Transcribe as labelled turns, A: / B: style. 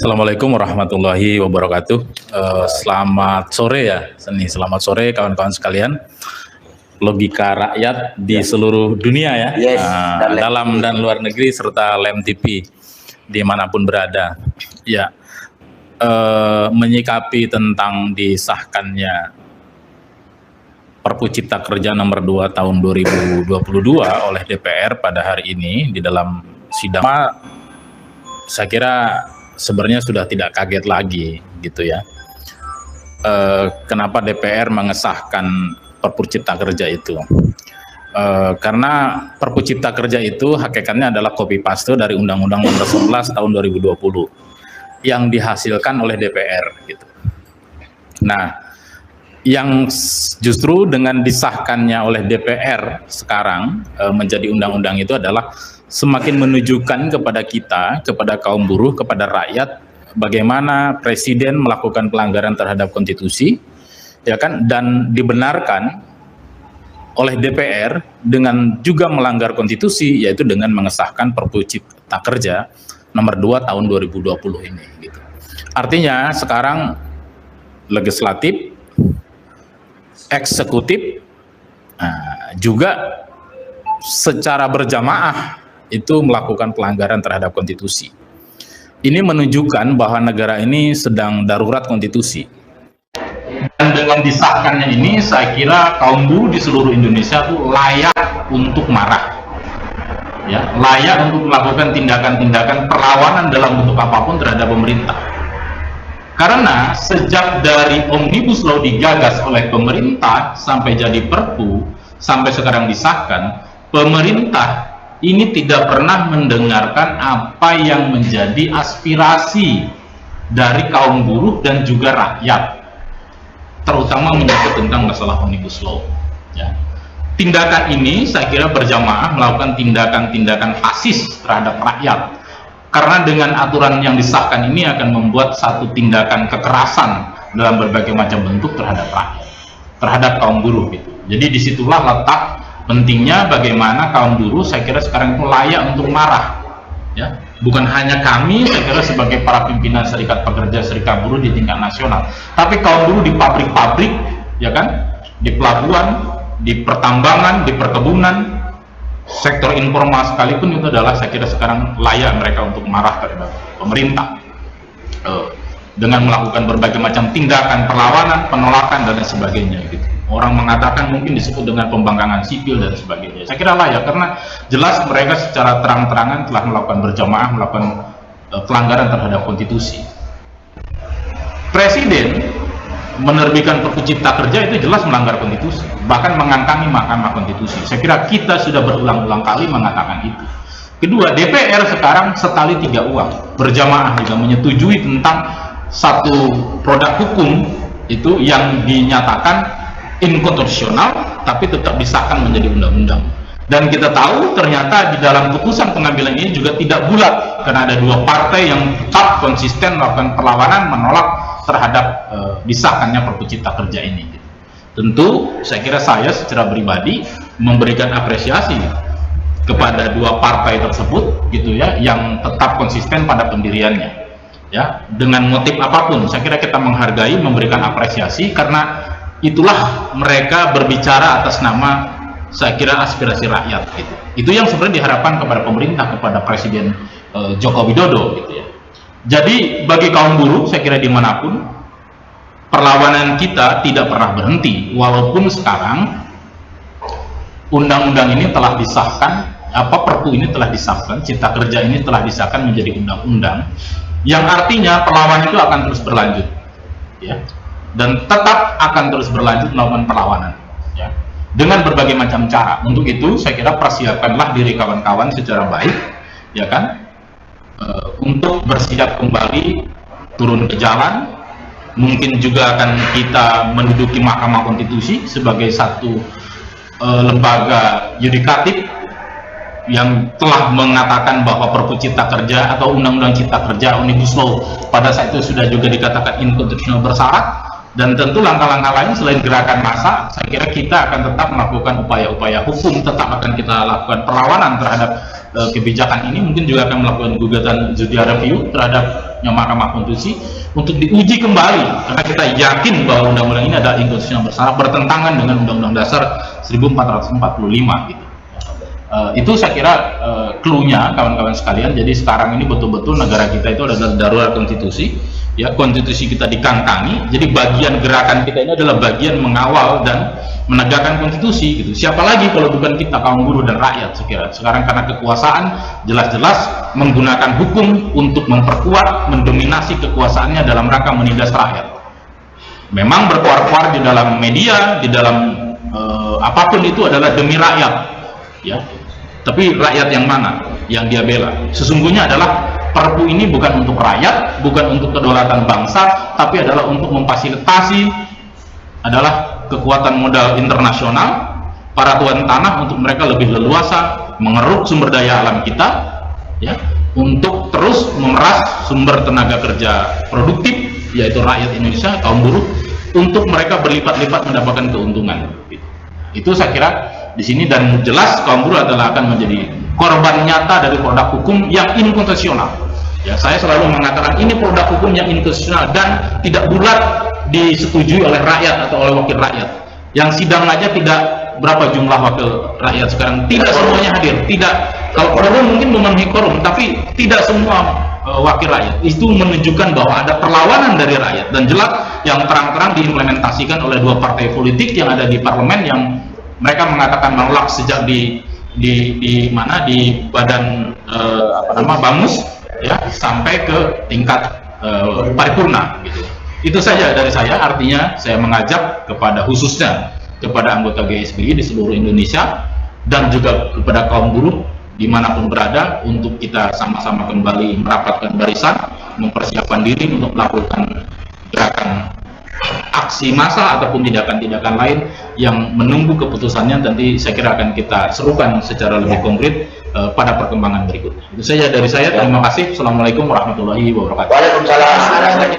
A: Assalamualaikum warahmatullahi wabarakatuh. Selamat sore ya, selamat sore kawan-kawan sekalian. Logika rakyat di seluruh dunia ya,
B: Yes,
A: dalam dan luar negeri serta Lem TV dimanapun berada. Ya, menyikapi tentang disahkannya Perpu Cipta Kerja nomor 2 tahun 2022 oleh DPR pada hari ini di dalam sidang, saya kira sebenarnya sudah tidak kaget lagi gitu ya. Kenapa DPR mengesahkan Perpu Cipta Kerja itu? Karena Perpu Cipta Kerja itu hakikatnya adalah copy paste dari Undang-Undang Nomor 11 tahun 2020 yang dihasilkan oleh DPR gitu. Nah, yang justru dengan disahkannya oleh DPR sekarang menjadi undang-undang itu adalah semakin menunjukkan kepada kita, kepada kaum buruh, kepada rakyat, bagaimana presiden melakukan pelanggaran terhadap konstitusi, ya kan, dan dibenarkan oleh DPR dengan juga melanggar konstitusi, yaitu dengan mengesahkan Perpu Cipta Kerja nomor 2 tahun 2020 ini. Gitu. Artinya sekarang legislatif, eksekutif, juga secara berjamaah itu melakukan pelanggaran terhadap konstitusi. Ini menunjukkan bahwa negara ini sedang darurat konstitusi. Dan dengan disahkannya ini, saya kira kaum buruh di seluruh Indonesia itu layak untuk marah, ya, layak untuk melakukan tindakan-tindakan perlawanan dalam bentuk apapun terhadap pemerintah. Karena sejak dari Omnibus Law digagas oleh pemerintah sampai jadi Perpu, sampai sekarang disahkan, pemerintah ini tidak pernah mendengarkan apa yang menjadi aspirasi dari kaum buruh dan juga rakyat, terutama menyangkut tentang masalah Omnibus Law. Ya. Tindakan ini saya kira berjamaah melakukan tindakan-tindakan fasis terhadap rakyat, karena dengan aturan yang disahkan ini akan membuat satu tindakan kekerasan dalam berbagai macam bentuk terhadap rakyat, terhadap kaum buruh gitu. Jadi disitulah letak pentingnya bagaimana kaum buruh saya kira sekarang itu layak untuk marah, ya, bukan hanya kami saya kira sebagai para pimpinan serikat pekerja, serikat buruh di tingkat nasional, tapi kaum buruh di pabrik-pabrik, ya kan, di pelabuhan, di pertambangan, di perkebunan, sektor informal sekalipun itu adalah saya kira sekarang layak mereka untuk marah terhadap pemerintah dengan melakukan berbagai macam tindakan perlawanan, penolakan dan sebagainya gitu. Orang mengatakan mungkin disebut dengan pembangkangan sipil dan sebagainya. Saya kira layak karena jelas mereka secara terang-terangan telah melakukan berjamaah, melakukan pelanggaran terhadap konstitusi. Presiden menerbitkan Perpu Cipta Kerja itu jelas melanggar konstitusi, bahkan mengangkangi Mahkamah Konstitusi. Saya kira kita sudah berulang-ulang kali mengatakan itu. Kedua, DPR sekarang setali tiga uang berjamaah juga menyetujui tentang satu produk hukum itu yang dinyatakan inkonstitusional tapi tetap disahkan menjadi undang-undang. Dan kita tahu ternyata di dalam putusan pengambilan ini juga tidak bulat karena ada dua partai yang tetap konsisten melakukan perlawanan menolak terhadap disahkannya Perpu Cipta Kerja ini. Tentu saya kira saya secara pribadi memberikan apresiasi kepada dua partai tersebut gitu ya, yang tetap konsisten pada pendiriannya. Ya, dengan motif apapun saya kira kita menghargai, memberikan apresiasi karena itulah mereka berbicara atas nama saya kira aspirasi rakyat gitu. Itu yang sebenarnya diharapkan kepada pemerintah, kepada Presiden Joko Widodo gitu ya. Jadi bagi kaum buruh saya kira dimanapun perlawanan kita tidak pernah berhenti, walaupun sekarang undang-undang ini telah disahkan, Perpu ini telah disahkan, Cipta Kerja ini telah disahkan menjadi undang-undang, yang artinya perlawanan itu akan terus berlanjut ya, dan tetap akan terus berlanjut melakukan perlawanan ya, dengan berbagai macam cara. Untuk itu saya kira persiapkanlah diri kawan-kawan secara baik ya kan, untuk bersiap kembali turun ke jalan. Mungkin juga akan kita menduduki Mahkamah Konstitusi sebagai satu lembaga yudikatif yang telah mengatakan bahwa Perpu Cipta Kerja atau Undang-Undang Cipta Kerja Omnibus Law pada saat itu sudah juga dikatakan inkonstitusional bersyarat. Dan tentu langkah-langkah lain selain gerakan massa, saya kira kita akan tetap melakukan upaya-upaya hukum, tetap akan kita lakukan perlawanan terhadap kebijakan ini. Mungkin juga akan melakukan gugatan judicial review terhadap Mahkamah Konstitusi untuk diuji kembali, karena kita yakin bahwa undang-undang ini adalah inkonstitusional bersyarat, bertentangan dengan Undang-Undang Dasar 1445 gitu. Itu saya kira clue-nya kawan-kawan sekalian. Jadi sekarang ini betul-betul negara kita itu adalah darurat konstitusi, ya, konstitusi kita dikangkangi. Jadi bagian gerakan kita ini adalah bagian mengawal dan menegakkan konstitusi gitu. Siapa lagi kalau bukan kita, kaum buruh dan rakyat, saya kira. Sekarang karena kekuasaan jelas-jelas menggunakan hukum untuk memperkuat, mendominasi kekuasaannya dalam rangka menindas rakyat. Memang berkuar-kuar di dalam media, di dalam apapun itu adalah demi rakyat, ya. Tapi rakyat yang mana yang dia bela? Sesungguhnya adalah Perpu ini bukan untuk rakyat, bukan untuk kedaulatan bangsa, tapi adalah untuk memfasilitasi adalah kekuatan modal internasional, para tuan tanah, untuk mereka lebih leluasa mengeruk sumber daya alam kita, ya, untuk terus memeras sumber tenaga kerja produktif, yaitu rakyat Indonesia, kaum buruh, untuk mereka berlipat-lipat mendapatkan keuntungan. Itu saya kira di sini, dan jelas kaum buruh adalah akan menjadi korban nyata dari produk hukum yang inkonstitusional. Ya, saya selalu mengatakan ini produk hukum yang inkonstitusional dan tidak bulat disetujui oleh rakyat atau oleh wakil rakyat. Yang sidang aja tidak, berapa jumlah wakil rakyat sekarang, tidak semuanya hadir. Tidak, kalau quorum mungkin memenuhi quorum, tapi tidak semua wakil rakyat. Itu menunjukkan bahwa ada perlawanan dari rakyat, dan jelas yang terang-terang diimplementasikan oleh dua partai politik yang ada di parlemen, yang mereka mengatakan menolak sejak di badan Bamus, ya, sampai ke tingkat paripurna gitu. Itu saja dari saya. Artinya saya mengajak kepada, khususnya kepada anggota GSBI di seluruh Indonesia dan juga kepada kaum buruh dimanapun berada, untuk kita sama-sama kembali merapatkan barisan, mempersiapkan diri untuk melakukan gerakan aksi massa ataupun tindakan-tindakan lain yang menunggu keputusannya. Nanti saya kira akan kita serukan secara lebih konkret pada perkembangan berikutnya. Itu saja dari saya. Terima kasih. Assalamualaikum warahmatullahi wabarakatuh.
B: Waalaikumsalam.